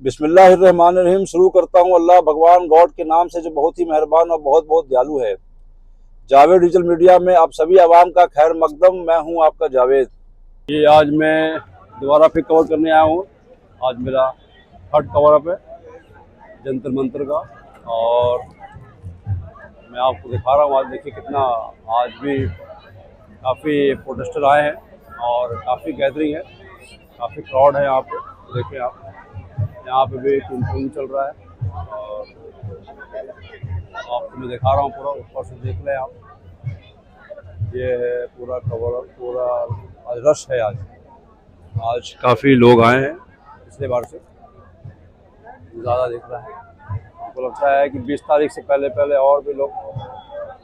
बिस्मिल्लाहिर्रहमानिर्रहीम शुरू करता हूँ अल्लाह भगवान गॉड के नाम से जो बहुत ही मेहरबान और बहुत बहुत दयालु है। जावेद डिजिटल मीडिया में आप सभी आवाम का खैर मकदम। मैं हूँ आपका जावेद। ये आज मैं दोबारा फिर कवर करने आया हूँ। आज मेरा थर्ड कवर अप है जंतर मंतर का, और मैं आपको दिखा रहा हूँ। आज देखिए कितना, आज भी काफ़ी प्रोटेस्टर आए हैं और काफ़ी गैदरिंग है, काफ़ी क्राउड है यहाँ पे। देखिए आप, यहाँ पे भी इंटरव्यू चल रहा है और आपको मैं दिखा रहा हूँ पूरा ऊपर से, देख लें आप। ये है पूरा कवर, पूरा आज रश है। आज काफ़ी लोग आए हैं, पिछले बार से ज़्यादा दिख रहा है। हमको लगता है कि 20 तारीख से पहले पहले और भी लोग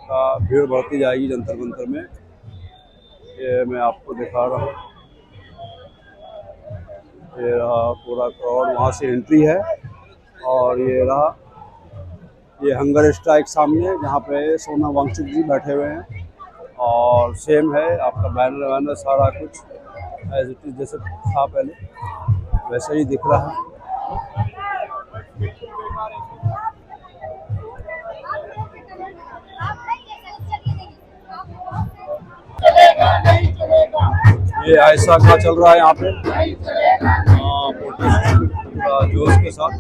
का भीड़ बढ़ती जाएगी जंतर मंतर में। ये मैं आपको दिखा रहा हूँ, ये रहा पूरा क्राउड, वहाँ से एंट्री है। और ये रहा, ये हंगर स्ट्राइक सामने, जहाँ पे सोनम वांगचुक जी बैठे हुए हैं। और सेम है आपका बैनर वैनर सारा कुछ एज इट इज जैसे था पहले वैसे ही दिख रहा है। ये ऐसा क्या चल रहा है यहाँ पे, पूरा जोश के साथ।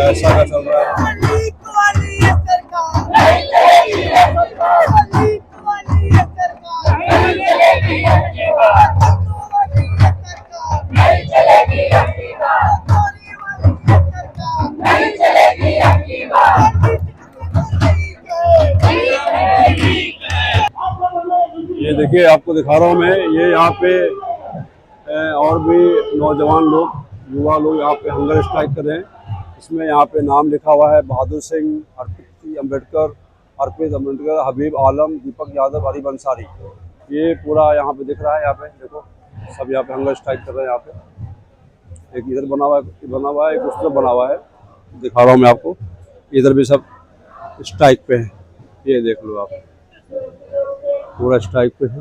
ऐसा का चल रहा है। ये देखिए आपको दिखा रहा हूँ मैं, ये यहाँ पे और भी नौजवान लोग, युवा लोग यहाँ पे हंगर स्ट्राइक कर रहे हैं। इसमें यहाँ पे नाम लिखा हुआ है बहादुर सिंह, अर्पित अम्बेडकर, हबीब आलम, दीपक यादव, हरीब अंसारी। ये पूरा यहाँ पे दिख रहा है। यहाँ पे देखो सब यहाँ पे हंगर स्ट्राइक कर रहे हैं। यहाँ पे एक इधर बना हुआ है, एक उस तरफ बना हुआ है, दिखा रहा हूँ मैं आपको। इधर भी सब स्ट्राइक पे है, ये देख लो आप, पूरा स्ट्राइक पे है।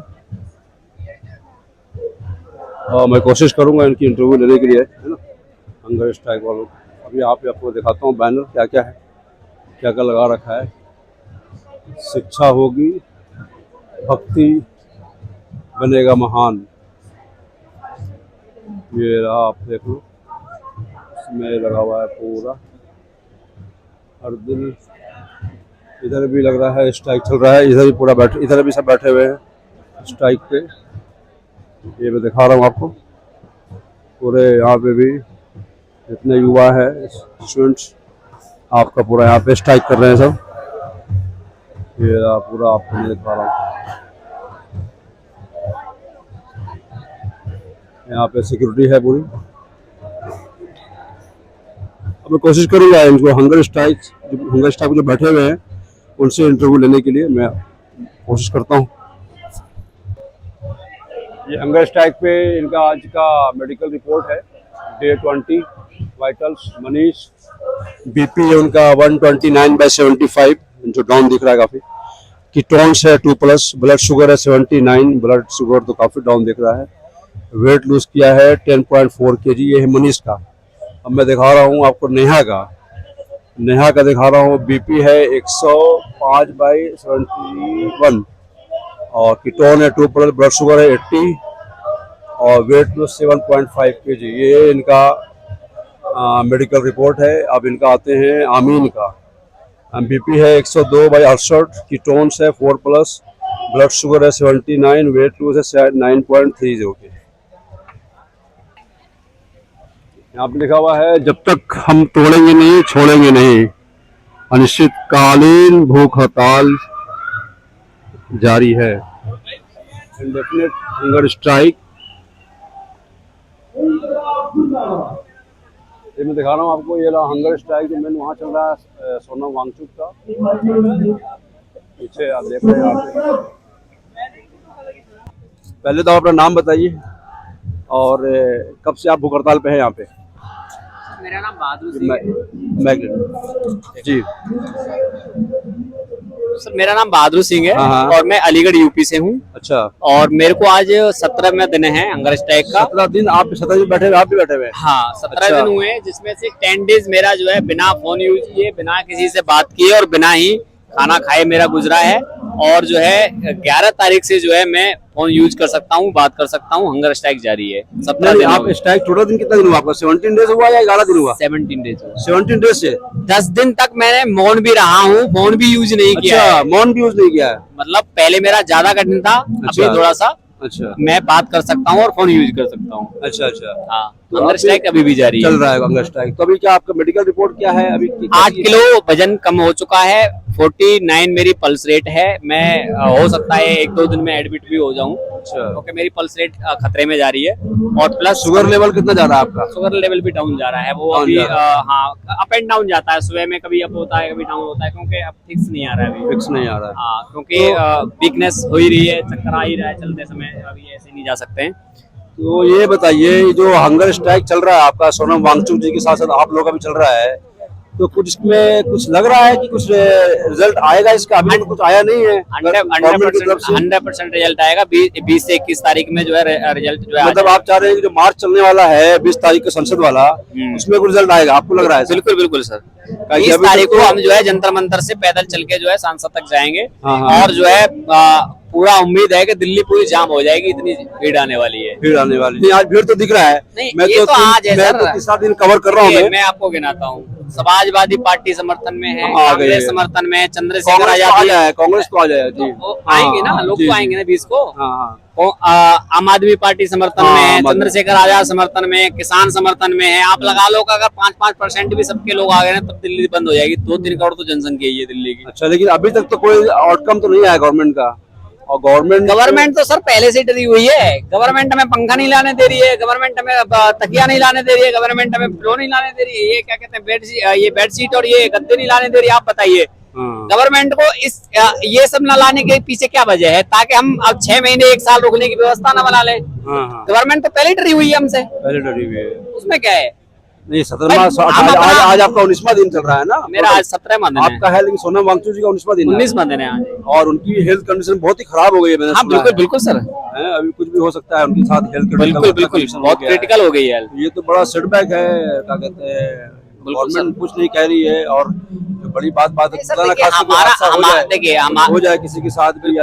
मैं कोशिश करूंगा इनकी इंटरव्यू लेने के लिए, है ना, हंगर स्ट्राइक वालों। अभी यहाँ पे आपको दिखाता हूँ बैनर क्या क्या है, क्या क्या लगा रखा है। शिक्षा होगी, भक्ति बनेगा महान, ये रहा, आप देख लो, इसमें लगा हुआ है पूरा हर दिल। इधर भी लग रहा है स्ट्राइक चल रहा है, इधर भी पूरा बैठे, इधर भी सब बैठे हुए हैं स्ट्राइक पे। ये मैं दिखा रहा हूँ आपको, पूरे यहाँ पे भी जितने युवा है, स्टूडेंट्स, आपका पूरा यहाँ पे स्ट्राइक कर रहे हैं सब। ये पूरा आपको मैं दिखा रहा हूँ, यहाँ पे सिक्योरिटी है पूरी। अब मैं कोशिश करूंगा इनको हंगर स्ट्राइक जो बैठे हुए हैं उनसे इंटरव्यू लेने के लिए मैं कोशिश करता हूं। ये हंगर स्ट्राइक पे इनका आज का मेडिकल रिपोर्ट है, डे 20, वाइटल्स मनीष, बीपी है उनका 129/75 जो डाउन दिख रहा है काफी, कीटोन्स है 2+, ब्लड शुगर है 79, ब्लड शुगर तो काफी डाउन दिख रहा है, वेट लूज किया है 10.4 kg। ये है मनीष का। अब मैं दिखा रहा हूँ आपको नेहा का दिखा रहा हूँ। बीपी है 105/71 और कीटोन है 2+, ब्लड शुगर है 80 और वेट लूज 7.5 kg। ये इनका मेडिकल रिपोर्ट है। अब इनका आते हैं आमीन का। बीपी है 102/68, कीटोन्स है 4+, ब्लड शुगर है 79, वेट लूज है 9.30 के। यहाँ पे लिखा हुआ है, जब तक हम तोड़ेंगे नहीं छोड़ेंगे नहीं, अनिश्चितकालीन भूख हड़ताल जारी है, इंडेफिनिट हंगर स्ट्राइक। ये मैं दिखा रहा हूँ आपको, ये हंगर स्ट्राइक जो मैंने वहाँ चल रहा है सोनम वांगचुक का, पीछे आप देख रहे हैं। पहले तो आप अपना नाम बताइए और कब से आप भूख हड़ताल पे हैं यहाँ पे? मेरा नाम बहादुर सिंह है। जी सर, मेरा नाम बहादुर सिंह है। हाँ। और मैं अलीगढ़ यूपी से हूँ। अच्छा। और मेरे को आज 17वां दिन है हंगर स्ट्राइक का। 17 दिन आप 17 दिन बैठे हुए, आप भी बैठे हुए? हाँ, 17 अच्छा। दिन हुए हैं, जिसमें से 10 डेज मेरा जो है बिना फोन यूज किए, बिना किसी से बात किए और बिना ही खाना खाए मेरा गुजरा है। और जो है 11 तारीख से जो है मैं फोन यूज कर सकता हूँ, बात कर सकता हूँ। हंगर स्ट्राइक जारी है 17 दिन। आप स्ट्राइक टोटल दिन कितना दिन हुआ आपका? 17 डेज हुआ या 11 दिन हुआ? 17 डेज। 17 डेज से 10 दिन तक मैंने मौन भी रहा हूँ, फोन भी यूज नहीं किया है। मौन भी यूज नहीं किया है? मतलब पहले मेरा ज्यादा कठिन था, अच्छा। अभी थोड़ा सा अच्छा, मैं बात कर सकता हूँ और फोन यूज कर सकता हूँ। अच्छा अच्छा। हाँ, तो हंगर स्ट्राइक अभी भी जारी चल रहा है हंगर स्ट्राइक। तो अभी क्या आपका मेडिकल रिपोर्ट क्या है अभी? 8 किलो वजन कम हो चुका है, 49 मेरी पल्स रेट है। मैं हो सकता है 1-2 दिन में एडमिट भी हो जाऊं। अच्छा। क्योंकि मेरी पल्स रेट खतरे में जा रही है। और प्लस शुगर लेवल कितना जा रहा है आपका? शुगर लेवल भी डाउन जा रहा है। वो डाउन अभी जा रहा हाँ, अप एंड डाउन जाता है। सुबह में कभी अप होता है, कभी डाउन होता है, क्योंकि अब फिक्स नहीं आ रहा है अभी। फिक्स नहीं आ रहा है। हाँ, क्योंकि वीकनेस हो ही रही है, चक्कर आ ही रहा है चलते समय। अभी ऐसे नहीं जा सकते हैं। तो ये बताइए, जो हंगर स्ट्राइक चल रहा है आपका सोनम वांगचुक जी के साथ साथ आप लोगों का भी चल रहा है, तो कुछ इसमें कुछ लग रहा है कि कुछ रिजल्ट आएगा इसका? अभी तो कुछ आया नहीं है गवर्नमेंट की तरफ से। 100% रिजल्ट आएगा 20 से 21 तारीख में जो है रिजल्ट जो है। मतलब आप चाह रहे हैं कि जो मार्च चलने वाला है 20 तारीख को संसद वाला, उसमें कुछ रिजल्ट आएगा आपको लग रहा है? बिल्कुल बिल्कुल सर। 20 तारीख को हम जो है जंतर मंतर से पैदल चल के जो है सांसद तक जाएंगे। और जो है पूरा उम्मीद है कि दिल्ली पूरी जाम हो जाएगी, इतनी भीड़ आने वाली है। भीड़ आने वाली नहीं, आज भीड़ तो दिख रहा है। नहीं, मैं ये तो आज है सर। तीसरा दिन कवर कर रहा हूँ। मैं आपको गिनाता हूँ। समाजवादी पार्टी समर्थन में है, आ गई कांग्रेस है। समर्थन में, चंद्रशेखर कांग्रेस तो आ आजाद जाए, कांग्रेस तो आ जाए जी। आएंगे ना लोग, तो आएंगे ना 20 को। आम आदमी पार्टी समर्थन में है, चंद्रशेखर आजाद समर्थन में है, किसान समर्थन में है। आप लगा लो कि अगर 5% भी सबके लोग आ गए ना, तब दिल्ली बंद हो जाएगी। 2-3 करोड़ तो जनसंख्या ही है दिल्ली की। अच्छा, लेकिन अभी तक तो कोई आउटकम तो नहीं आया गवर्नमेंट का। और गवर्नमेंट तो सर पहले से डरी हुई है। गवर्नमेंट हमें पंखा नहीं लाने दे रही है, गवर्नमेंट हमें तकिया नहीं लाने दे रही है, गवर्नमेंट हमें पिलो नहीं लाने दे रही है, ये क्या कहते हैं ये बेडशीट और ये गद्दे नहीं लाने दे रही है। आप बताइए गवर्नमेंट को ये सब न लाने के पीछे क्या वजह है? ताकि हम अब 6 महीने 1 साल रुकने की व्यवस्था न बना ले। गवर्नमेंट तो पहले डरी हुई है हमसे, पहले डरी हुई है। उसमें क्या है? नहीं, 17वां आज आपका 19वां दिन चल रहा है ना? मेरा आज 17वां दिन आपका है, लेकिन सोनम वांगचुक जी का 19वां दिन 19वां दिन है आज। और उनकी हेल्थ कंडीशन बहुत ही खराब हो गई है, मैंने हाँ, सुना बिल्कुल है। बिल्कुल सर। अभी कुछ भी हो सकता है उनके साथ हेल्थ बिल्कुल बिल्कुल बहुत क्रिटिकल हो गई है। ये तो बड़ा सेटबैक है, क्या कहते हैं, गवर्नमेंट कुछ नहीं कह रही है। और बड़ी बात है, देखिए हो जाए किसी के साथ भी,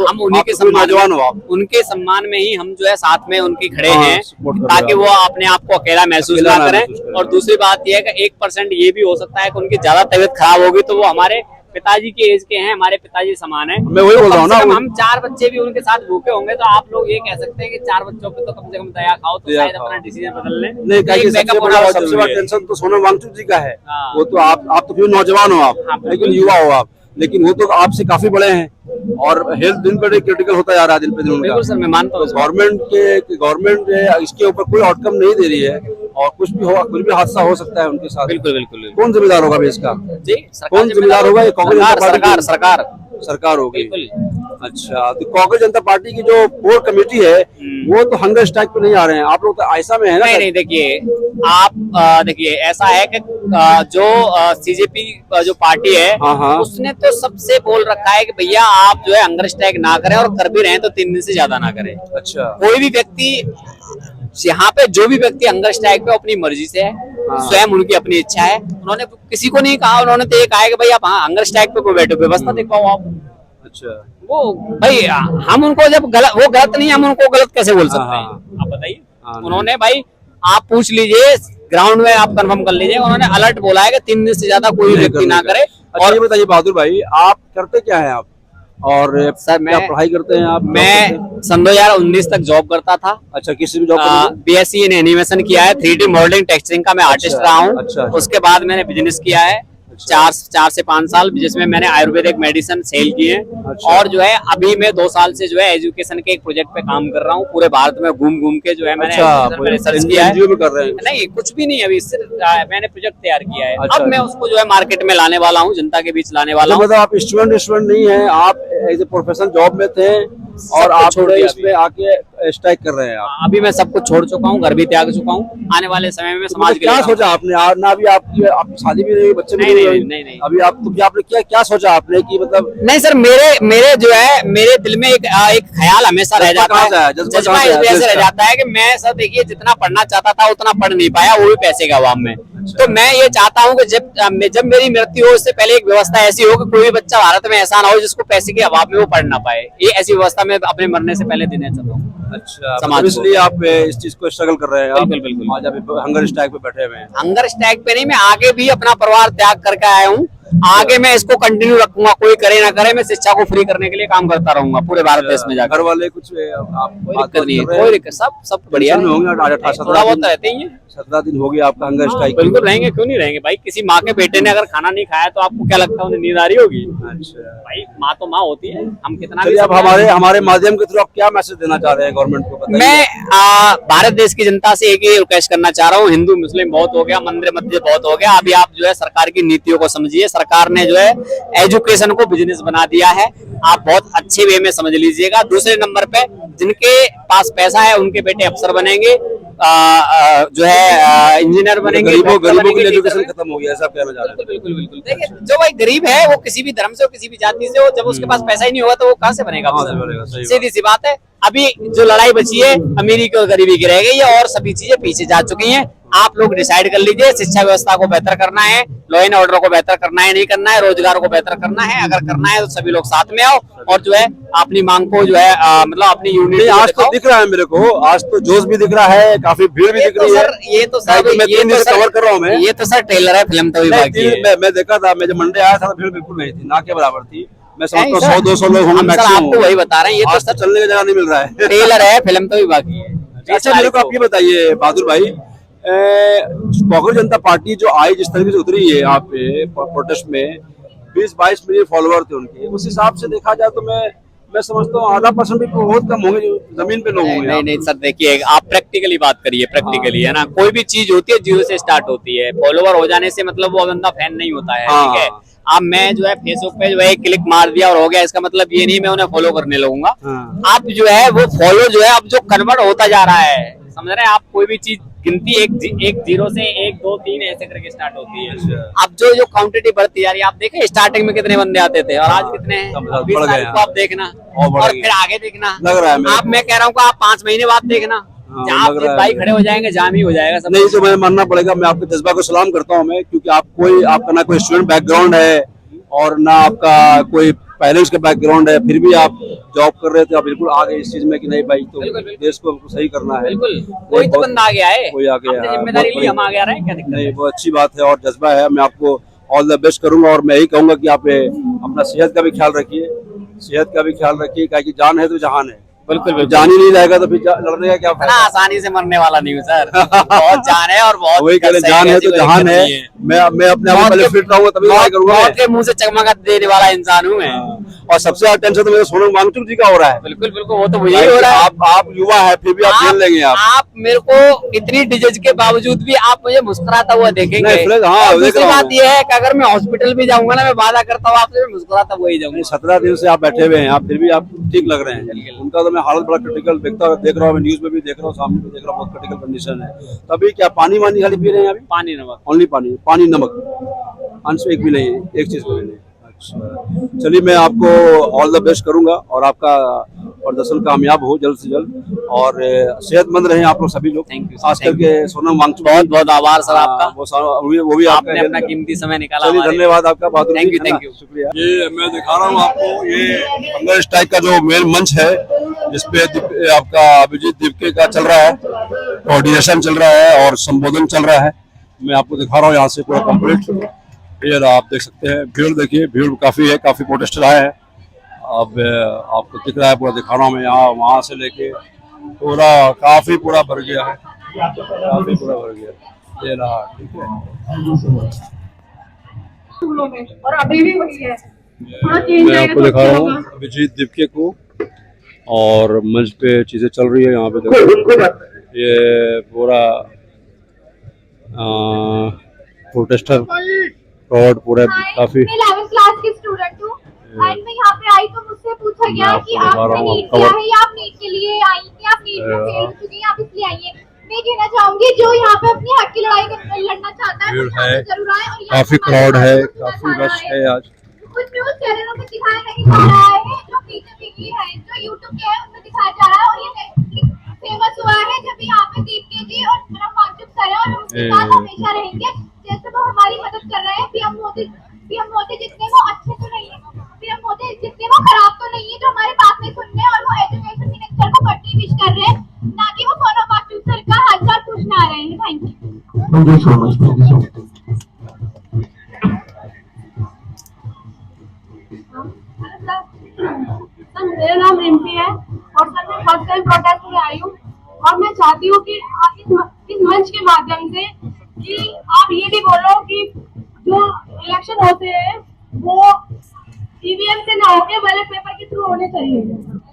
हम उन्हीं के नौजवान हो आप, उनके सम्मान में ही हम जो है साथ में उनके खड़े हैं, ताकि वो अपने आप को अकेला महसूस ना करें। और दूसरी बात यह है कि 1% ये भी हो सकता है कि उनकी ज्यादा तबीयत खराब होगी, तो वो हमारे पिताजी के एज के हैं, हमारे पिताजी समान हैं। मैं वही बोल रहा हूँ ना, हम 4 बच्चे भी उनके साथ भूखे होंगे, तो आप लोग ये कह सकते हैं कि 4 बच्चों पे तो कम से कम दया खाओ, तो शायद अपना डिसीजन बदल लें। नहीं, सबसे बड़ा टेंशन तो सोनम वांगचुक जी का है। वो तो आप तो फिर नौजवान हो आप, लेकिन युवा हो आप, लेकिन वो तो आपसे काफी बड़े हैं और हेल्थ दिन पर दिन क्रिटिकल होता जा रहा है दिन पे दिन उनका। बिल्कुल सर, मैं मानता हूँ। गवर्नमेंट इसके ऊपर कोई आउटकम नहीं दे रही है और कुछ भी हादसा हो सकता है उनके साथ। बिल्कुल बिल्कुल। कौन जिम्मेदार होगा इसका? जी, कौन जिम्मेदार होगा? ये कांग्रेस जनता पार्टी सरकार सरकार होगी। बिल्कुल। अच्छा, तो कांग्रेस जनता पार्टी की जो कोर कमेटी है वो तो हंगर स्ट्राइक पे नहीं आ रहे हैं, आप लोग तो ऐसा में है ना? नहीं, देखिए आप देखिए ऐसा है कि जो सीजेपी जो पार्टी है, हाँ। उसने तो सबसे बोल रखा है कि भैया आप जो है हंगर स्ट्राइक ना करें और कर भी रहे हैं तो 3 दिन से ज्यादा ना करें। अच्छा, कोई भी व्यक्ति यहाँ पे जो भी व्यक्ति हंगर स्ट्राइक पे अपनी मर्जी से है, स्वयं उनकी अपनी इच्छा है, उन्होंने किसी को नहीं कहा, उन्होंने तो ये कहा है कि भाई आप हंगर स्ट्राइक पे कोई बैठो, व्यवस्था दिखाओ आप। अच्छा, वो भाई हम उनको जब वो गलत नहीं, हम उनको गलत कैसे बोल सकते हैं? आप बताइए। उन्होंने भाई आप पूछ लीजिए, ग्राउंड में आप कंफर्म कर लीजिए, उन्होंने अलर्ट बोला है कि 3 दिन से ज्यादा कोई व्यक्ति ना करे। और ये बताइए बहादुर भाई, आप करते क्या है आप? और सर क्या पढ़ाई करते हैं आप? मैं सन 2019 तक जॉब करता था। अच्छा, किसी भी जॉब? बीएससी इन एनिमेशन किया है, 3D मॉडलिंग टेक्सचरिंग का मैं आर्टिस्ट रहा हूँ। अच्छा। उसके बाद मैंने बिजनेस किया है 4 से 5 साल, जिसमें मैंने आयुर्वेदिक मेडिसिन सेल की है। अच्छा। और जो है अभी मैं 2 साल से जो है एजुकेशन के एक प्रोजेक्ट पे काम कर रहा हूँ, पूरे भारत में घूम के जो है मैंने रिसर्च किया है। में कर रहे हैं? नहीं, कुछ भी नहीं, अभी मैंने प्रोजेक्ट तैयार किया है। अच्छा, अब मैं उसको जो है मार्केट में लाने वाला हूँ, जनता के बीच लाने वाला हूँ। मतलब आप स्टूडेंट नहीं है, आप एज ए प्रोफेशनल जॉब में थे और आप इसमें आके स्ट्राइक कर रहे हैं आप? अभी मैं सब कुछ छोड़ चुका हूँ, घर भी त्याग चुका हूँ। आने वाले समय में समाज के लिए क्या सोचा आपने? ना अभी आपकी शादी भी नहीं, बच्चे भी नहीं। अभी आप तो आपने क्या सोचा आपने कि मतलब? नहीं सर, मेरे जो है मेरे दिल में एक ख्याल हमेशा रह जाता है, जज्बा ऐसे रह जाता है कि मैं सर देखिए जितना पढ़ना चाहता था उतना पढ़ नहीं पाया, वो भी पैसे के अभाव में। तो मैं ये चाहता हूँ कि जब मेरी मृत्यु हो उससे पहले एक व्यवस्था ऐसी हो कि कोई भी बच्चा भारत में ऐसा ना हो जिसको पैसे के अभाव में वो पढ़ ना पाए। ये ऐसी व्यवस्था में अपने मरने से पहले देना चाहता हूँ। अच्छा, मतलब इसलिए आप इस चीज को स्ट्रगल कर रहे हैं? बिल्कुल। आज आप हंगर स्ट्राइक पे बैठे हुए हैं? हंगर स्ट्राइक पे नहीं, मैं आगे भी अपना परिवार त्याग करके आया हूँ, आगे मैं इसको कंटिन्यू रखूंगा। कोई करे ना करे, मैं शिक्षा को फ्री करने के लिए काम करता रहूंगा पूरे भारत देश में जाकर। घर वाले कुछ आप कोई दिक्कत नहीं है, कोई दिक्कत, सब बढ़िया होंगे? थोड़ा बहुत रहते ही है। 17 दिन हो गया आपका हंगर स्ट्राइक? बिल्कुल रहेंगे, क्यों नहीं रहेंगे भाई। किसी माँ के बेटे ने अगर खाना नहीं खाया तो आपको क्या लगता है उन्हें नींद आ रही होगी? अच्छा भाई, माँ तो माँ होती है। हम कितना चलिए, अब हमारे माध्यम के थ्रू आप क्या मैसेज देना चाह रहे हैं गवर्नमेंट को? मैं भारत देश की जनता से एक ही रिक्वेस्ट करना चाह रहा हूँ, हिंदू मुस्लिम बहुत हो गया, मंदिर मस्जिद बहुत हो गया, अभी आप जो है सरकार की नीतियों को समझिए। सरकार ने जो है एजुकेशन को बिजनेस बना दिया है, आप बहुत अच्छे वे में समझ लीजिएगा। दूसरे नंबर पे जिनके पास पैसा है उनके बेटे अफसर बनेंगे, जो है इंजीनियर बनेंगे। गरीबों की एजुकेशन खत्म हो गया, ऐसा कहना चाह रहे हैं? बिल्कुल। देखिए, जो भाई गरीब है वो किसी भी धर्म से हो, किसी भी जाति से हो, जब उसके पास पैसा ही नहीं होगा तो वो कहाँ से बनेगा अफसर? सीधी सी बात है। अभी जो लड़ाई बची है अमीरी की और गरीबी की रह गई है, और सभी चीजें पीछे जा चुकी हैं। आप लोग डिसाइड कर लीजिए, शिक्षा व्यवस्था को बेहतर करना है, लॉ एंड ऑर्डर को बेहतर करना है, नहीं करना है, रोजगार को बेहतर करना है। अगर करना है तो सभी लोग साथ में आओ और जो है अपनी मांग को जो है मतलब अपनी यूनिटी। आज तो दिख रहा है मेरे को, आज तो जोश भी दिख रहा है, काफी भीड़ भी दिख रही है। ये तो सर कवर कर रहा हूँ मैं। ये तो सर ट्रेलर है फिल्म तो मैं देखा था, मैं जब मंडे आया था भीड़ बिल्कुल नहीं थी, ना के बराबर थी। मैं समझता हूँ 100-200 लोग होंगे मैक्सिमम। आपको वही बता रहे हैं, ये तो सर चलने की जगह नहीं मिल रहा है। ट्रेलर है, फिल्म तो भी बाकी है। अच्छा, मेरे को आप ये बताइए बहादुर भाई, कांग्रेस जनता पार्टी जो आई, जिस तरीके से उतरी है यहाँ पे प्रोटेस्ट में, 20-22 मिलियन फॉलोअर थे उनके, उस हिसाब से देखा जाए तो मैं समझता हूँ 0.5% भी बहुत कम होंगे जो जमीन पे लोग होंगे। नहीं सर, देखिए आप प्रैक्टिकली बात करिए, प्रैक्टिकली है ना। कोई भी चीज होती है जीरो से स्टार्ट होती है। फॉलोवर हो जाने से मतलब वो बंदा फैन नहीं होता है, ठीक है। अब मैं जो है फेसबुक पे जो है क्लिक मार दिया और हो गया, इसका मतलब ये नहीं मैं उन्हें फॉलो करने लगूंगा। अब जो है वो फॉलो जो है अब जो कन्वर्ट होता जा रहा है, समझ रहे हैं आप। कोई भी चीज गिनती एक जीरो से 1 2 3 ऐसे करके स्टार्ट होती है। अब जो क्वांटिटी बढ़ती जा रही है, आप देखें स्टार्टिंग में कितने बंदे आते थे और आज कितने हैं? 20 तारीख को आप देखना और फिर आगे देखना। लग रहा है आप, मैं कह रहा हूँ आप 5 महीने बाद देखना, जहाँ आप भाई खड़े हो जाएंगे, जाम ही हो जाएगा सब। नहीं तो मैं मानना पड़ेगा, मैं आपके जज्बा को सलाम करता हूँ मैं, क्योंकि आपका ना कोई स्टूडेंट बैकग्राउंड है और ना आपका कोई पहले उसका बैकग्राउंड है, फिर भी आप जॉब कर रहे थे, आप बिल्कुल आ गए इस चीज में कि नहीं भाई तो देश को सही करना है। बिल्कुल, कोई तो बंदा आ गया है, कोई आ गया, जिम्मेदारी ली, हम आ गया रहे, क्या दिक्कत? नहीं, बहुत अच्छी बात है और जज्बा है। मैं आपको ऑल द बेस्ट करूंगा और मैं यही कहूंगा कि आप अपना सेहत का भी ख्याल रखिए, क्या कि जान है तो जहान है। बिल्कुल बिल्कुल। जान ही नहीं रहेगा तो फिर लड़ने का क्या इतना फायदा। आसानी से मरने वाला नहीं हूँ सर, बहुत जान है और बहुत वही कह रहे, जान है तो जहान है। मैं अपने आप में पहले फिट रहूंगा तभी लड़ाई करूंगा। मौत के मुंह से चकमका देने वाला इंसान हूँ मैं। और सबसे ज्यादा टेंशन तो मेरे सोनम वांगचुक जी का हो रहा है। बिल्कुल बिल्कुल, वो तो मुझे ही हो रहा है। आप युवा है फिर भी आप खेल लेंगे आप मेरे को इतनी डिजीज के बावजूद भी आप मुझे मुस्कुराता हुआ देखेंगे। नहीं, फिर हाँ, और देख दूसरी रहा हूँ बात ये है कि अगर मैं हॉस्पिटल भी जाऊंगा ना, मैं वादा करता हूँ आपसे, मैं मुस्कुराता हुआ ही जाऊंगा। 17 दिन से आप बैठे हुए हैं, आप फिर भी आप ठीक लग रहे हैं। उनका तो मैं हालत बड़ा क्रिटिकल देख रहा हूँ, मैं न्यूज में भी देख रहा हूँ, सामने भी देख रहा हूँ, बहुत क्रिटिकल कंडीशन है। तभी क्या पानी वानी खाली पी रहे हैं अभी? पानी नमक। ओनली पानी, पानी नमक, अंश एक भी नहीं है, एक चीज भी नहीं। अच्छा, चलिए मैं आपको ऑल द बेस्ट करूंगा और आपका प्रदर्शन कामयाब हो जल्द से जल्द, और सेहतमंद रहें आप लोग सभी लोग। Thank you, खास thank करके सोनम वांगचुक, बहुत बहुत आभार सर आपका, वो भी आपने आपका अपना कीमती समय निकाला चलिए हमारे लिए। धन्यवाद आपका, बहुत Thank you, thank you। शुक्रिया। ये मैं दिखा रहा हूँ आपको, ये हंगर स्ट्राइक का जो मेन मंच है, जिसपे आपका अभिजीत दीपके का चल रहा है, कोऑर्डिनेशन चल रहा है और संबोधन चल रहा है। मैं आपको दिखा रहा हूँ यहाँ से पूरा कंप्लीट। ये आप देख सकते हैं, भीड़ देखिए, भीड़ काफी है, काफी प्रोटेस्टर आए हैं। अब आपको दिख रहा है, पूरा दिखा रहा हूँ मैं, यहाँ वहाँ से लेके पूरा काफी पूरा भर गया है, काफी पूरा भर गया। ये रहा, ठीक है। और अभी भी वही है। मैं आपको दिखा रहा हूँ अभिजीत दीपके को, और मंच पे चीजें चल रही है। यहाँ पे देखो, ये पूरा प्रोटेस्टर क्राउड पूरा काफी। मैं 11th क्लास की स्टूडेंट हूँ एंड मैं यहाँ पे आई तो मुझसे पूछा गया कि आपने नीट किया है या आप नीट के लिए आई हैं, आप नीट में फेल हो चुकी हैं, आप इसलिए आई हैं। मैं कहना चाहूंगी जो यहाँ पे अपने हक की लड़ाई लड़ना चाहता है, वो जरूर आए। और काफी क्राउड है, काफी रश है आज। कुछ न्यूज चैनलों में दिखाया नहीं जा रहा है, जो बीजेपी की है, जो यूट्यूब के है, उनमें दिखाया जा रहा है। और ये फेमस हुआ है जब यहाँ पे दीपके जी और सोनम वांगचुक सर है, और हम उनके साथ हमेशा रहेंगे। जैसे वो हमारी मदद कर रहे हैं, पीएम मोदी जितने वो अच्छे तो नहीं है, पीएम मोदी जितने वो खराब तो नहीं है, जो हमारे बात नहीं सुन रहे, और वो एजुकेशन मिनिस्टर को बर्थडे विश कर रहे हैं, ना कि वो सोनम वांगचुक सर का हालचाल पूछने आ रहे हैं। Thank you so much. Sir मेरा नाम रिम्पी है और सर मैं फर्स्ट टाइम प्रोटेस्ट में आई हूँ, और मैं चाहती हूँ कि इस मंच के माध्यम से कि आप ये भी बोलो कि जो इलेक्शन होते हैं वो ईवीएम से ना होके बैलेट पेपर के थ्रू होने चाहिए।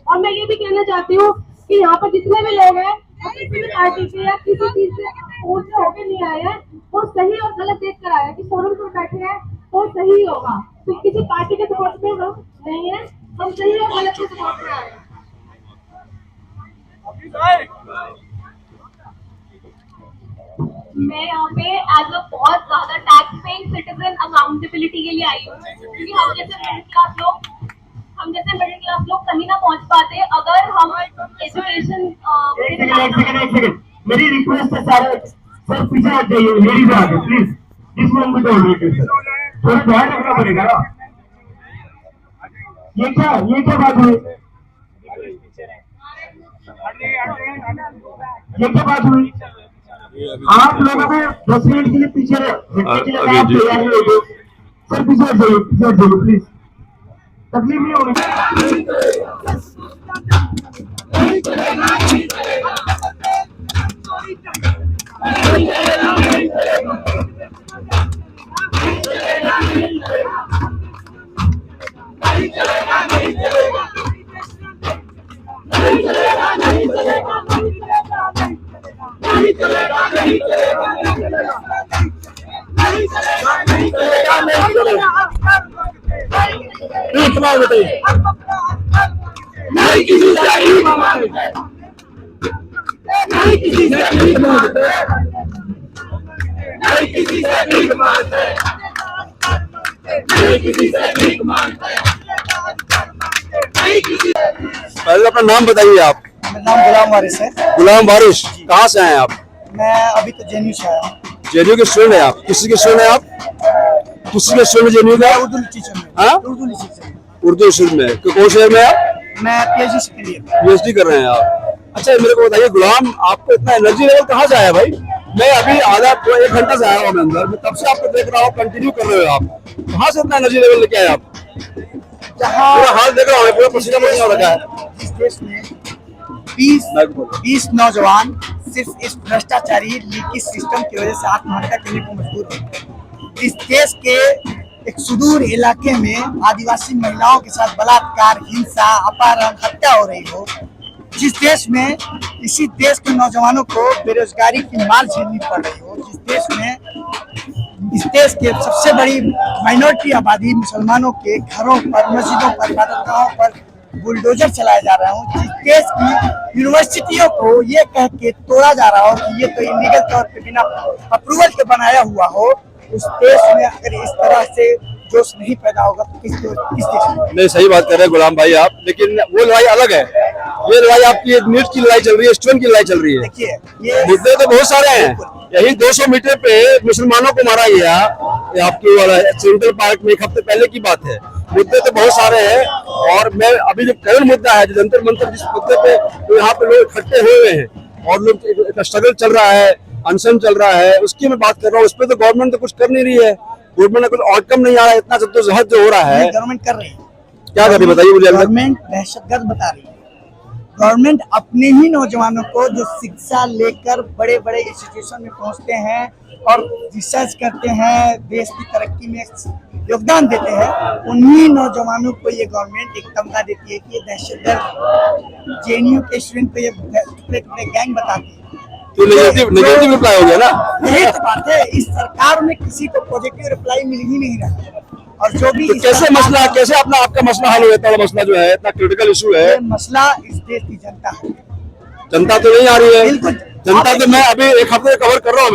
और मैं ये भी कहना चाहती हूँ कि यहाँ पर जितने भी लोग हैं, वो किसी भी पार्टी के या किसी चीज से वोट से होके नहीं आए हैं, वो सही और गलत देख कर आए हैं कि सोनम पर बैठे हैं तो सही होगा। तो किसी पार्टी के सपोर्ट में हम नहीं है, हम सही और गलत के सपोर्ट में आए हैं। मैं यहाँ पे एज अ बहुत ज्यादा टैक्स पेइंग सिटीजन अकाउंटेबिलिटी के लिए आई हूँ, क्योंकि हम जैसे मिडिल क्लास लोग कहीं ना पहुँच पाते अगर हम एजुकेशन। मेरी रिक्वेस्ट है सर पीछे हट जाइए, मेरी बात है प्लीज, दिस वन भी डोंट मेक इट सर, थोड़ा ध्यान रखना पड़ेगा ना। ये क्या बात हुई, ये क्या बात हुई? आप लोगों को 10 मिनट के लिए पीछे हटने के लिए आप तैयार नहीं होगे सर, पीछे हट जाइए प्लीज, तकलीफ नहीं होगी। नहीं किसी से पहले अपना नाम बताइए आप। मेरा नाम गुलाम वारिस है। गुलाम वारिस, कहाँ से आए हैं आप? मैं अभी तो जेएनयू से आया हूँ। जेएनयू के स्टूडेंट हैं आप? किसी के स्टूडेंट हैं आप? किसी के स्टूडेंट जेएनयू का? उर्दू लिटरेचर में। हाँ? उर्दू लिटरेचर में। उर्दू स्टूडेंट में कौन शहर में आप? मैं पीएचडी सेकंड ईयर। पीएचडी कर रहे हैं आप? अच्छा मेरे को बताइए गुलाम, आपको इतना एनर्जी लेवल कहाँ से आया भाई? मैं अभी आधा 1 घंटा से आया हूँ मैं अंदर, मैं तब से आपको देख रहा हूँ, कंटिन्यू कर रहे हो आप। कहाँ से इतना एनर्जी लेवल लेके आए आप? पूरा हाल देख रहा हूँ, पूरा पसीना पसीना हो रखा है। इस देश में 20 नौजवान सिर्फ इस भ्रष्टाचारी लीकी सिस्टम की वजह से आत्महत्या करने को मजबूर हो। इस देश के एक सुदूर इलाके में आदिवासी महिलाओं के साथ बलात्कार, हिंसा, अपहरण, हत्या हो रही हो, जिस देश में इसी देश के नौजवानों को बेरोजगारी की मार झेलनी पड़ रही हो, जिस देश में इस देश के सबसे बड़ी माइनॉरिटी आबादी मुसलमानों के घरों पर, मस्जिदों पर, इबादतगाहों पर बुलडोजर चलाए जा रहा हूँ, जिस देश की यूनिवर्सिटियों को ये कह के तोड़ा जा रहा हो कि ये तो इलीगल तौर पे बिना अप्रूवल के बनाया हुआ हो, उस देश में अगर इस तरह से जोश नहीं पैदा होगा तो किस देश में? नहीं, सही बात कर रहे हैं गुलाम भाई आप, लेकिन वो लड़ाई अलग है। ये लड़ाई आपकी नीट की लड़ाई चल रही है, स्टूडेंट की लड़ाई चल रही है। देखिए, ये मुद्दे तो बहुत सारे हैं। यही 200 मीटर पे मुसलमानों को मारा गया, ये आपकी वाला सेंट्रल पार्क में एक हफ्ते पहले की बात है। मुद्दे तो बहुत सारे हैं, और मैं अभी जो करंट मुद्दा है, जो जंतर मंतर जिस मुद्दे पे तो यहाँ पे लोग इकट्ठे हुए हैं और लोग स्ट्रगल चल रहा है, अनशन चल रहा है, उसकी मैं बात कर रहा हूँ। उस पर तो गवर्नमेंट तो कुछ कर नहीं रही है, गवर्नमेंट का कुछ आउटकम नहीं आ रहा है। इतना जद्दोजहद जो हो रहा है, गवर्नमेंट कर रही है। क्या कर रही है बताइए मुझे। गवर्नमेंट दहशतगर्द बता रही है। गवर्नमेंट अपने ही नौजवानों को जो शिक्षा लेकर बड़े बड़े इंस्टीट्यूशन में पहुंचते हैं और रिसर्च करते हैं, देश की तरक्की में योगदान देते हैं, उन्हीं नौजवानों को ये गवर्नमेंट एक तमगा देती है कि ये दहशतगर्द जेएनयू के स्टूडेंट को ये टुकड़े गैंग बताती है। तो नेगेटिव रिप्लाई हो गया ना। यही तो बात है, इस सरकार में किसी को पॉजिटिव रिप्लाई मिल ही नहीं रहा। और जो भी तो कैसे अपना आपका मसला हल हो जाता है? मसला जो है इतना क्रिटिकल इशू है, ये मसला इस देश की जनता है। जनता तो नहीं आ रही है। बिल्कुल जनता तो मैं अभी एक हफ्ते कवर कर रहा हूँ।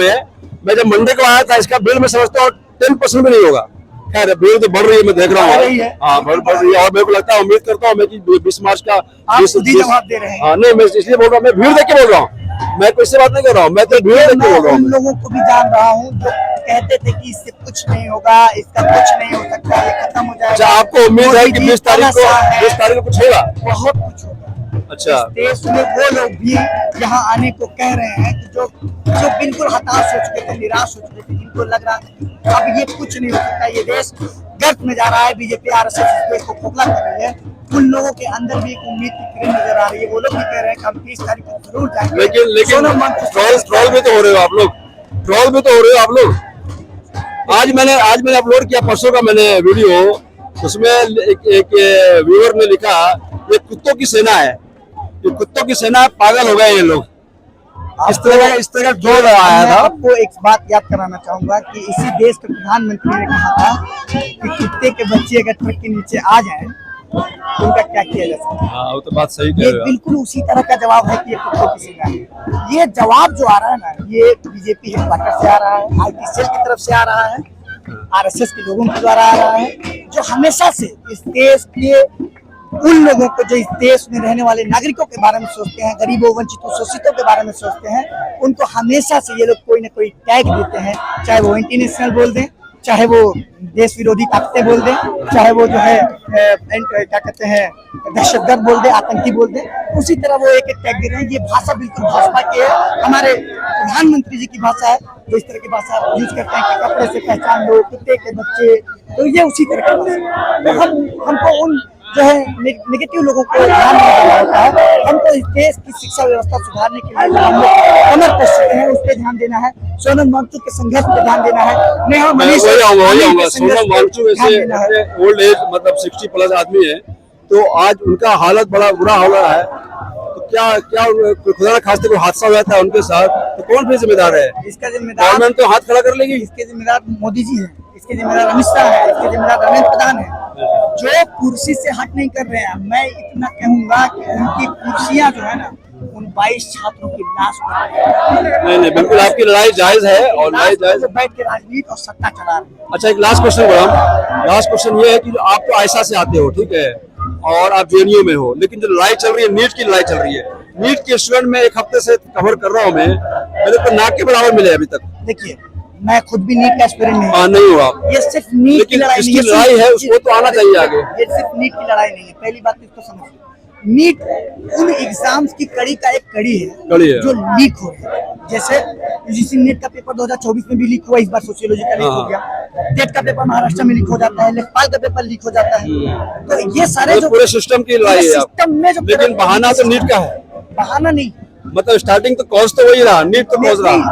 मैं जब मंडे को आया था, इसका बिल मैं समझता हूँ 10% भी नहीं होगा। खैर भीड़ तो बढ़ रही है, मैं देख रहा हूँ। हाँ, बढ़ रही है, और मेरे को लगता है, उम्मीद करता हूँ मैं कि 20 मार्च का जवाब दे रहे हैं। हाँ, नहीं, मैं इसलिए बोल रहा हूँ, मैं भीड़ देख के बोल रहा हूँ, मैं कोई से बात नहीं कर रहा हूँ, मैं तो भीड़ देख के बोल रहा हूँ। उन लोगों को भी जान रहा हूँ जो कहते थे कि इससे कुछ नहीं होगा, इसका कुछ नहीं हो सकता, ये खत्म हो जाएगा। अच्छा, आपको उम्मीद है कि 20 तारीख को कुछ होगा? बहुत कुछ होगा। अच्छा, देश में वो लोग भी यहाँ आने को कह रहे हैं कि जो बिल्कुल हताश हो चुके थे, निराश हो चुके थे, जिनको लग रहा है अब ये कुछ नहीं हो सकता, ये देश गर्त में जा रहा है, बीजेपी आरएसएस इस देश को खोखला कर रही है, उन लोगों के अंदर भी एक उम्मीद की किरण नजर आ रही है। वो लोग भी कह रहे हैं कि हम 30 तारीख को जरूर जाएंगे। लेकिन ट्रोल भी तो हो रहे हो आप लोग। आज मैंने अपलोड किया परसों का मैंने वीडियो, उसमें एक व्यूअर ने लिखा, ये कुत्तों की सेना है, ये कुत्तों की सेना, पागल हो गए ये लोग। इस तरह जोर आया था। आपको एक बात याद कराना चाहूंगा कि इसी देश के प्रधानमंत्री ने कहा था कि कुत्ते के बच्चे अगर ट्रक के नीचे आ जाएं तो उनका क्या किया जा सकता है। हाँ, वो तो बात सही कह ये रहे हो। बिल्कुल उसी तरह का जवाब है कि ये कुत्तों की सेना है। ये जवाब जो आ रहा है ना, ये बीजेपी हेडक्वार्टर से आ रहा है, आईटी सेल की तरफ से आ रहा है, आरएसएस के लोगों के द्वारा आ रहा है, जो हमेशा से इस देश के उन लोगों को, जो इस देश में रहने वाले नागरिकों के बारे में सोचते हैं, गरीबों, वंचितों, शोषितों के बारे में सोचते हैं, उनको हमेशा से ये लोग कोई ना कोई टैग देते हैं, चाहे वो एंटी नेशनल बोल दें, चाहे वो देश विरोधी ताकतें बोल दें, चाहे वो जो है क्या कहते हैं दहशतगर्द बोल दे, आतंकी बोल दे, उसी तरह वो एक टैग दे रहे हैं। ये भाषा बिल्कुल भाजपा की है, हमारे प्रधानमंत्री जी की भाषा है, जो इस तरह की भाषा यूज करते हैं कि कपड़े से पहचान लो, कुत्ते के बच्चे, तो ये उसी तरह की भाषा। तो हमको उन जो है नेगेटिव लोगों को ध्यान नहीं देना होता है। हमको इस देश की शिक्षा व्यवस्था सुधारने के लिए हम लोग कमर कस चुके हैं, उस पर ध्यान देना है। सोनम वांगचुक के संघर्ष पे ध्यान देना है। सोनम वांगचुक ऐसे ओल्ड एज, मतलब 60+ आदमी है, तो आज उनका हालत बड़ा बुरा हो रहा है। तो क्या खुदा न खास्ते कोई हादसा हो जाता है उनके साथ, तो कौन फिर जिम्मेदार है? इसका जिम्मेदार गवर्नमेंट तो हाथ खड़ा कर लेगी। इसके जिम्मेदार मोदी जी है, इसके जिम्मेदार अमित शाह है, इसके जिम्मेदार धर्मेंद्र प्रधान है, जो कुर्सी से हट नहीं कर रहे हैं। मैं इतना कहूंगा कि उनकी कुर्सियां जो है ना, उन 22 छात्रों की लाश पर नहीं, बिल्कुल आपकी लड़ाई जायज है, और लड़ाई जायज बैठ के राजनीति और सत्ता चला रहे हैं। अच्छा, एक लास्ट क्वेश्चन ये है कि आप तो आयशा से आते हो, ठीक है, और आप जेएनयू में हो, लेकिन जो लड़ाई चल रही है, नीट की लड़ाई चल रही है, नीट के स्टूडेंट में एक हफ्ते से कवर कर रहा हूँ मैं, मेरे को नाक के बराबर मिले अभी तक। देखिए, मैं खुद भी नीट का एस्पिरेंट नहीं। हाँ, नहीं हो आप। ये सिर्फ नीट की लड़ाई नहीं है, लड़ाई है, उसको तो आना चाहिए आगे। ये सिर्फ नीट की लड़ाई नहीं है, पहली बात तो इसको समझिए। नीट उन एग्जाम्स की कड़ी का एक कड़ी है जो लीक हो रही है। जैसे यूजीसी नीट का पेपर 2024 में भी लीक हुआ, इस बार सोशियोलॉजी का लीक हो गया, टेट का पेपर महाराष्ट्र में लीक हो जाता है, लेखपाल का पेपर लीक हो जाता है। तो ये सारे जो पूरे सिस्टम की लड़ाई है, सिस्टम में जो लेकिन बहाना तो नीट का है। बहाना नहीं। मतलब स्टार्टिंग तो कॉज तो वही रहा, नीट तो कॉज रहा। नहीं,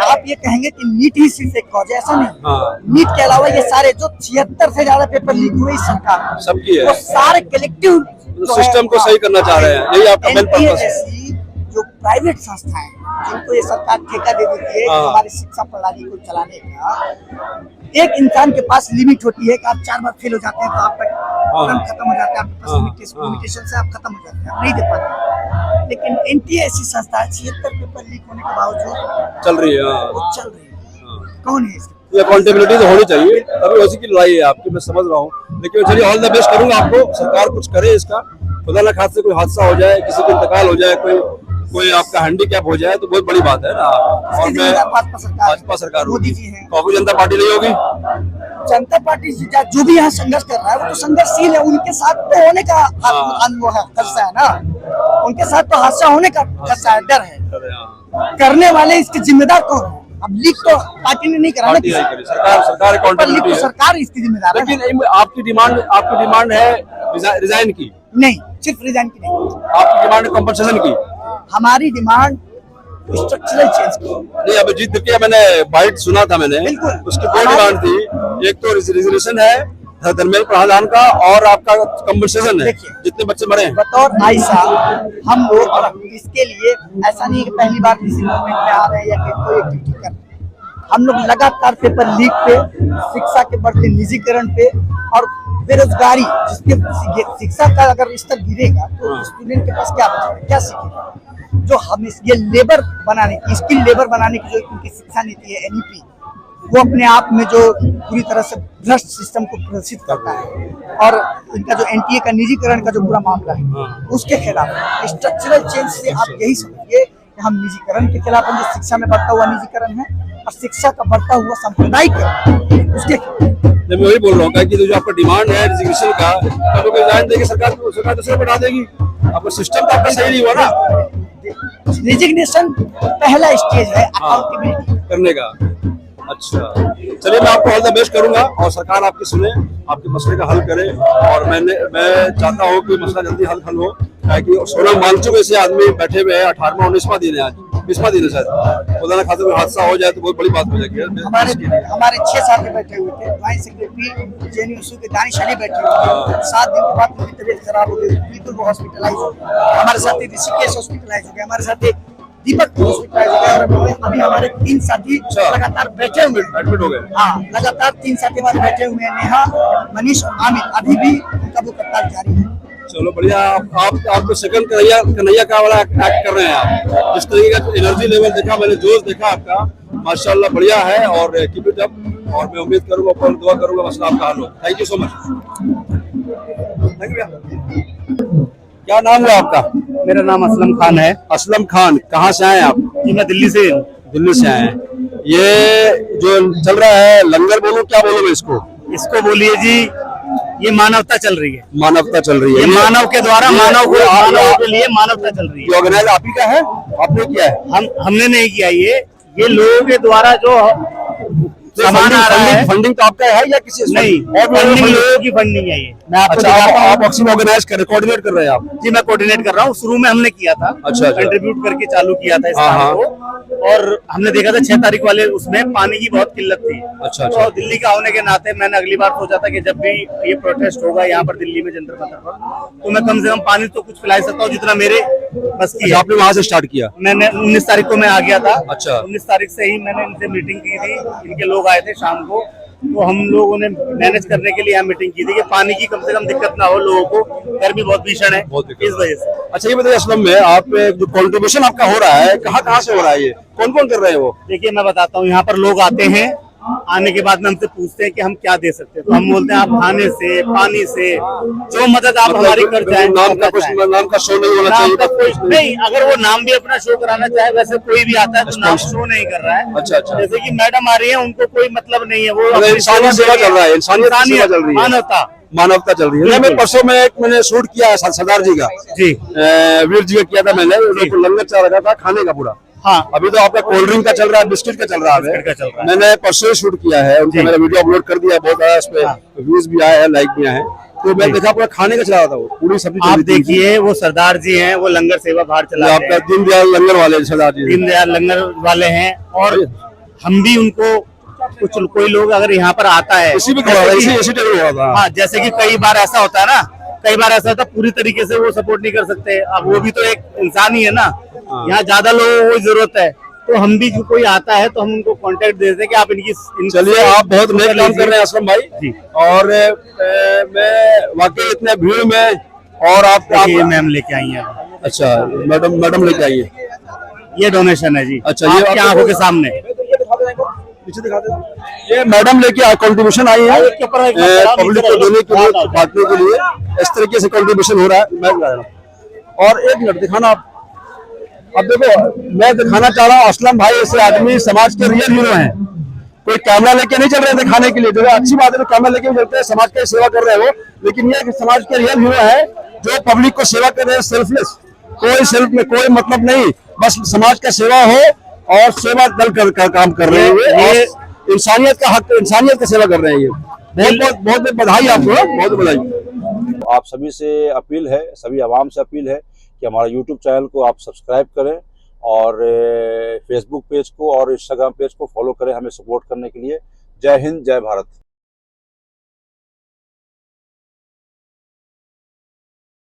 आप ये कहेंगे कि नीट ही सिर्फ एक कॉज है, ऐसा नहीं। हाँ। नीट के अलावा ये सारे जो 76 से ज्यादा पेपर लीक हुए इस सरकार सबकी है। वो सारे कलेक्टिव सिस्टम को सही करना चाह रहे हैं, यही आपका मेन NTA पर्पस है। जैसी जो प्राइवेट संस्थाएं जिनको ये सरकार ठेका दे देती है कि हाँ। हमारी शिक्षा प्रणाली को चलाने का, एक इंसान के पास लिमिट होती है कि आप 4 बार फेल हो जाते हैं तो आपका टर्म खत्म हो जाता है, आपके पास लिमिटेशन से आप खत्म हो जाते हैं, आप नहीं दे पाते। लेकिन NTA ऐसी संस्था है 76 पेपर लीक होने के बावजूद चल रही है। वो चल रही है। कौन है इसके? ये अकाउंटेबिलिटी तो होनी चाहिए, तभी उसी की लड़ाई है आपकी, मैं समझ रहा हूँ। लेकिन चलिए ऑल द बेस्ट करूंगा आपको, सरकार कुछ करे इसका, खुदा न खास्ते कोई हादसा हो जाए, किसी का इंतकाल हो जाए, कोई आपका हैंडीकैप हो जाए तो बहुत बड़ी बात है ना। और मैं भाजपा सरकार मोदी होगी, जी हैं। कांग्रेस जनता पार्टी नहीं होगी। जनता पार्टी जो भी यहाँ संघर्ष कर रहा है वो तो संघर्षशील है, उनके साथ तो होने का अनुभव है, खर्चा है ना, उनके साथ तो हादसा होने का खर्चा है, डर है। करने वाले इसके जिम्मेदार कौन है? अब लीक तो पार्टी ने नहीं करा ना, सरकार लीक अकाउंटेबिलिटी तो है। सरकार इसकी जिम्मेदार है। लेकिन आपकी डिमांड है रिजाइन की? नहीं, सिर्फ रिजाइन की नहीं, आपकी डिमांड है कंपनसेशन की? हमारी डिमांड स्ट्रक्चरल चेंज की। नहीं, अभी जीत के मैंने बाइट सुना था मैंने, बिल्कुल। उसकी दो डिमांड थी, एक तो रिजर्वेशन है धर्मेंद्र प्रधान का और आपका कंपनसेशन है देखिए, जितने बच्चे मरे हैं। बतौर आयशा हम लोग इसके लिए ऐसा नहीं है कि पहली बार किसी मूवमेंट में आ रहे हैं या कोई एक्टिविटी कर रहे हैं। हम लोग लगातार पेपर लीक पे, शिक्षा के बढ़ते निजीकरण पे और बेरोजगारी, जिसके शिक्षा का अगर स्तर गिरेगा तो स्टूडेंट के पास क्या बचेगा, क्या सीखेगा? जो हम ये लेबर बनाने की, स्किल लेबर बनाने की जो इनकी शिक्षा नीति है NEP, वो अपने आप में जो पूरी तरह से भ्रष्ट सिस्टम को प्रदर्शित करता है, और इनका जो NTA का निजीकरण का जो पूरा मामला है उसके खिलाफ स्ट्रक्चरल चेंज से आप यही समझिए कि हम निजीकरण के खिलाफ हैं, जो शिक्षा में बढ़ता हुआ निजीकरण है और शिक्षा का बढ़ता हुआ सांप्रदायिक उसके खिलाफ। मैं वही बोल रहा हूँ कि जो आपका डिमांड है रिजर्वेशन का, कभी कोई रिजाइन देगी सरकार दूसरे बढ़ा देगी, आपका सिस्टम तो आपका सही नहीं हुआ ना। रिजिग्नेशन पहला स्टेज है अकाउंटेबिलिटी करने का। अच्छा, चलिए मैं आपको ऑल द बेस्ट करूंगा और सरकार आपकी सुने, आपके मसले का हल करे। और मैं चाहता हूँ कि मसला जल्दी हल हो, ताकि सोनम वांगचुक ऐसे आदमी बैठे हुए हैं, 18वां 19वां दिन है, आज 20वां दिन है शायद, खुदा न खाते कोई हादसा हो जाए तो बहुत बड़ी बात हो जाएगी। हमारे 6 साथी बैठे हुए थे, ज्वाइंट सेक्रेटरी JNU के दानिश अली बैठे हुए थे। 7 दिन के बाद मेरी तबीयत खराब हो गई, बिल्कुल वो हॉस्पिटलाइज हो गए। हमारे साथी ऋषिकेश हॉस्पिटलाइज हो गए, हमारे साथी दीपक हॉस्पिटलाइज हो गए। अभी हमारे 3 साथी लगातार बैठे हुए, एडमिट हो गए। हाँ, लगातार 3 साथी हमारे बैठे हुए हैं, नेहा, मनीष और आमिर, अभी भी उनका वो कतार जारी है। चलो बढ़िया, आप तो सेकंड कन्हैया का वाला एक्ट कर रहे हैं आप। जिस तरीके का एनर्जी लेवल देखा मैंने, जोश देखा आपका, माशाल्लाह बढ़िया है। और कीप इट अप, और मैं उम्मीद करूंगा, और दुआ करूंगा मसला आपका हल हो। Thank you so much. Thank you. क्या नाम हुआ आपका? मेरा नाम असलम खान है। असलम खान, कहाँ से आए आप? जी, मैं दिल्ली से हूँ। दिल्ली से आए हैं। ये जो चल रहा है लंगर बोलो, क्या बोलो मैं इसको? इसको बोलिए जी, ये मानवता चल रही है। मानवता चल रही है, ये मानव के द्वारा मानव के लिए मानवता चल रही है। ऑर्गेनाइज आप ही का है, आपने किया है? हमने नहीं किया, ये लोगों के द्वारा जो सामान आ रहा है। फंडिंग तो आपका है या किसी? नहीं, फंडिंग लोगों की फंडिंग है ये। मैं आपको दिखाता हूं। आप ऑर्गेनाइज कर रहे, कोऑर्डिनेट कर रहे हैं आप? जी, मैं कोऑर्डिनेट कर रहा हूँ। शुरू में हमने किया था, अच्छा। कंट्रीब्यूट करके चालू किया था इस काम को, और हमने देखा था 6 तारीख वाले उसमें पानी की बहुत किल्लत थी। अच्छा। तो दिल्ली का होने के नाते मैंने अगली बार सोचा था कि जब भी ये प्रोटेस्ट होगा यहाँ पर दिल्ली में जंतर मंतर पर, तो मैं कम से कम पानी तो कुछ पिला सकता हूँ जितना मेरे बस की है। आपने वहाँ से स्टार्ट किया? मैंने 19 तारीख को मैं आ गया था। अच्छा। 19 तारीख से ही मैंने इनसे मीटिंग की थी, इनके लोग आए थे शाम को, तो हम लोगों ने मैनेज करने के लिए यहाँ मीटिंग की थी कि पानी की कम से कम दिक्कत ना हो लोगों को, गर्मी बहुत भीषण है इस वजह से। अच्छा, ये बताइए असलम में आप जो कंट्रीब्यूशन आपका हो रहा है, कहाँ से हो रहा है, ये कौन कौन कर रहे हैं वो? देखिए, मैं बताता हूँ, यहाँ पर लोग आते हैं, आने के बाद में हमसे पूछते हैं कि हम क्या दे सकते हैं, तो हम बोलते हैं आप खाने से, पानी से, जो मदद आप हमारी कर चाहें। नाम का शो नहीं होना चाहिए? नहीं, अगर वो नाम भी अपना शो कराना चाहे, वैसे कोई भी आता है तो नाम शो नहीं कर रहा है। अच्छा अच्छा। जैसे कि मैडम आ रही है, उनको कोई मतलब नहीं है, वो इंसानी सेवा चल रहा है, इंसानियत की सेवा चल रही है, मानवता चल रही है। मैं परसों में मैंने शूट किया है सरदार जी का, जी वीर जी का किया था मैंने, लंगर चल रहा था खाने का पूरा। हाँ, अभी तो आपका कोल्ड ड्रिंक का चल रहा है, बिस्किट का चल रहा है। मैंने परसों शूट किया है, उनका मैंने वीडियो अपलोड कर दिया, बहुत आया, उस पर व्यूज भी आए हैं, लाइक भी आए हैं। तो मैं देखा पूरा खाने का चला रहा था, वो पूरी सब्जी आप देखिए वो सरदार जी हैं, वो लंगर सेवा बाहर चला रहे आपका हैं। दीनदयाल लंगर वाले सरदार जी। दीनदयाल लंगर वाले हैं, और हम भी उनको कोई लोग अगर यहाँ पर आता है, इसी में खड़ा था, इसी टेबल हुआ था। हाँ, जैसे कि कई बार ऐसा होता है ना, कई बार ऐसा होता है पूरी तरीके से वो सपोर्ट नहीं कर सकते, अब वो भी तो एक इंसान ही है ना। यहाँ ज्यादा लोगों को जरूरत है, तो हम भी जो कोई आता है तो हम उनको कांटेक्ट देते हैं कि आप चलिए, आप बहुत नेक काम कर रहे हैं असलम भाई जी। और मैं वाकई इतने भीड़ में, और आप मैम लेके आई हैं। अच्छा, मैडम लेके आइए। ये डोनेशन है जी। अच्छा, ये आपकी आंखों के सामने पीछे दिखा देना। ये मैडम लेके कंट्रीब्यूशन आई है पब्लिक को देने के लिए, बांटने के लिए, इस तरीके से कंट्रीब्यूशन हो रहा है। मैं दिखा रहा हूं। और एक मिनट दिखाना आप। अब देखो, मैं दिखाना चाह रहा हूँ असलम भाई ऐसे आदमी समाज के रियल हीरो हैं। कोई कैमरा लेके नहीं चल रहे थे खाने के लिए, जो है अच्छी बात है, तो कैमरा लेके भी चलते हैं, समाज की सेवा कर रहे हो, लेकिन ये समाज के रियल हीरो है जो पब्लिक को सेवा कर रहे हैं, सेल्फलेस, कोई सेल्फ में कोई मतलब नहीं, बस समाज का सेवा हो और सेवा दल कर काम कर रहे हैं, और इंसानियत का हक, इंसानियत की सेवा कर रहे हैं। ये बहुत बहुत बधाई आपको, बहुत बधाई। आप सभी से अपील है, सभी आवाम से अपील है कि हमारा YouTube चैनल को आप सब्सक्राइब करें, और फेसबुक पेज को और इंस्टाग्राम पेज को फॉलो करें हमें सपोर्ट करने के लिए। जय हिंद, जय भारत।